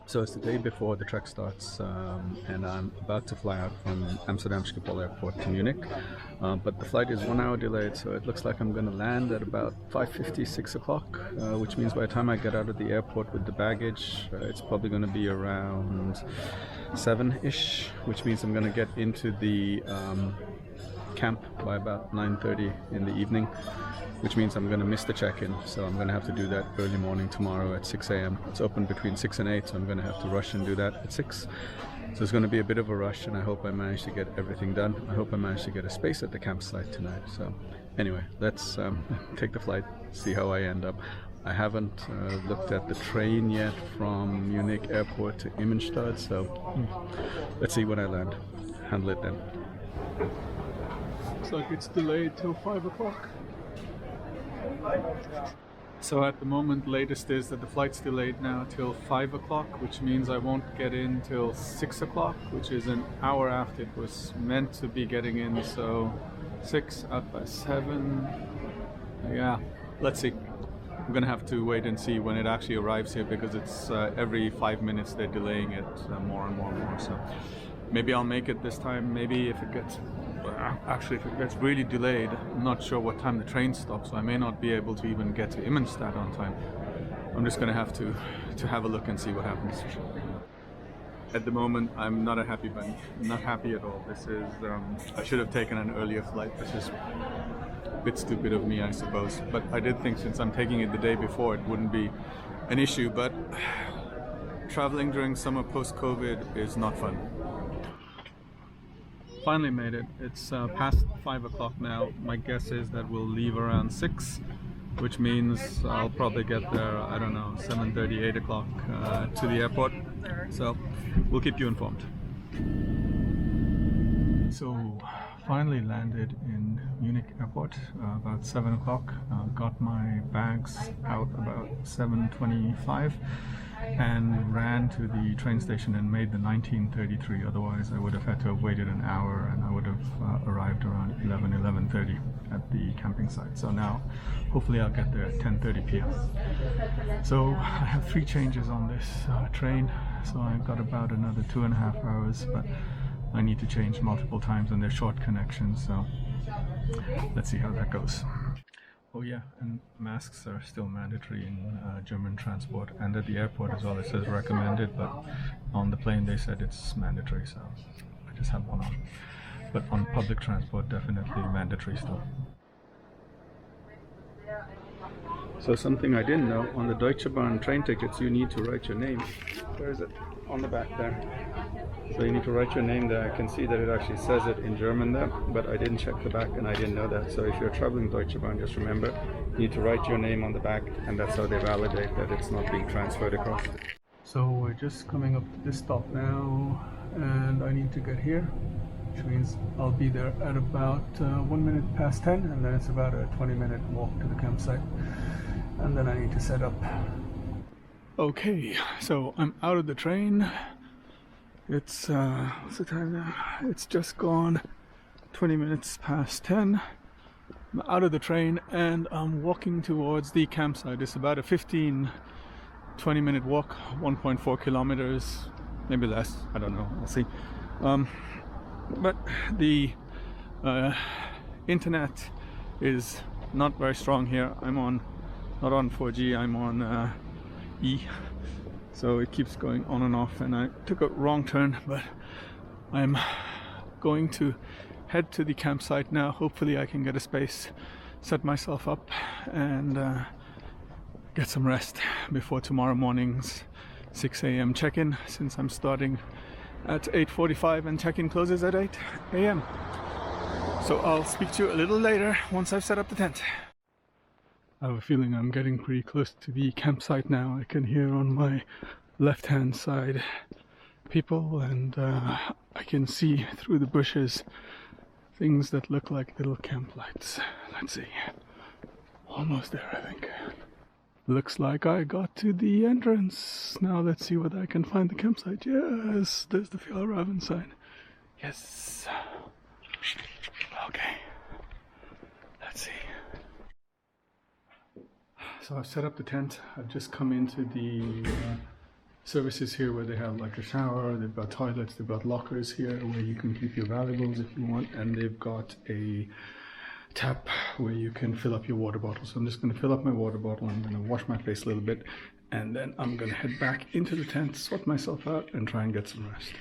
So it's the day before the trek starts, and I'm about to fly out from Amsterdam Schiphol Airport to Munich. But the flight is 1 hour delayed, so it looks like I'm going to land at about 5:50, 6 o'clock, which means by the time I get out of the airport with the baggage, it's probably going to be around 7-ish, which means I'm going to get into the camp by about 9:30 in the evening, which means I'm going to miss the check-in, so I'm going to have to do that early morning tomorrow at 6 a.m. It's open between 6 and 8, so I'm going to have to rush and do that at 6. So it's going to be a bit of a rush, and I hope I manage to get everything done. I hope I manage to get a space at the campsite tonight. So anyway, let's take the flight, see how I end up. I haven't looked at the train yet from Munich airport to Immenstadt, so let's see when I land. Handle it then. Looks like it's delayed till 5 o'clock. So at the moment, latest is that the flight's delayed now till 5 o'clock, which means I won't get in till 6 o'clock, which is an hour after it was meant to be getting in. So 6 out by 7. Yeah, let's see. I'm gonna have to wait and see when it actually arrives here, because it's every 5 minutes they're delaying it more and more and more. So maybe I'll make it this time. Maybe if it gets really delayed, I'm not sure what time the train stops, so I may not be able to even get to Immenstadt on time. I'm just going to have to have a look and see what happens. At the moment, I'm not happy at all. This is I should have taken an earlier flight. This is a bit stupid of me, I suppose. But I did think, since I'm taking it the day before, it wouldn't be an issue. But traveling during summer post-COVID is not fun. Finally made it. It's past 5 o'clock now. My guess is that we'll leave around 6, which means I'll probably get there, I don't know, 7:30, 8 o'clock to the airport. So we'll keep you informed. So finally landed in Munich airport about 7 o'clock. Got my bags out about 7:25 and ran to the train station and made the 1933. Otherwise I would have had to have waited an hour, and I would have arrived around 11:30 at the camping site. So now hopefully I'll get there at 10:30 p.m. So I have 3 changes on this train, so I've got about another 2.5 hours, but I need to change multiple times, and they're short connections, so let's see how that goes. Oh yeah, and masks are still mandatory in German transport, and at the airport as well. It says recommended, but on the plane they said it's mandatory, so I just have one on. But on public transport, definitely mandatory still. So something I didn't know, on the Deutsche Bahn train tickets you need to write your name. Where is it? On the back there. So you need to write your name there. I can see that it actually says it in German there, but I didn't check the back and I didn't know that. So if you're traveling Deutsche Bahn, just remember, you need to write your name on the back, and that's how they validate that it's not being transferred across. So we're just coming up to this stop now, and I need to get here, which means I'll be there at about 1 minute past 10, and then it's about a 20-minute walk to the campsite, and then I need to set up. Okay, so I'm out of the train. It's what's the time now? It's just gone 20 minutes past 10. I'm out of the train and I'm walking towards the campsite. It's about a 15-20 minute walk, 1.4 kilometers, maybe less, I don't know, we'll see. But the internet is not very strong here. I'm not on 4G, I'm on E, so it keeps going on and off, and I took a wrong turn, but I'm going to head to the campsite now. Hopefully I can get a space, set myself up, and get some rest before tomorrow morning's 6 a.m. check-in, since I'm starting at 8:45 and check-in closes at 8 a.m. So I'll speak to you a little later once I've set up the tent. I have a feeling I'm getting pretty close to the campsite now. I can hear on my left hand side people, and I can see through the bushes things that look like little camp lights. Let's see. Almost there, I think. Looks like I got to the entrance. Now let's see whether I can find the campsite. Yes, there's the Fjallraven sign. Yes. Okay. Let's see. So I've set up the tent. I've just come into the services here where they have like a shower, they've got toilets, they've got lockers here where you can keep your valuables if you want, and they've got a tap where you can fill up your water bottle. So I'm just going to fill up my water bottle, I'm going to wash my face a little bit, and then I'm going to head back into the tent, sort myself out, and try and get some rest.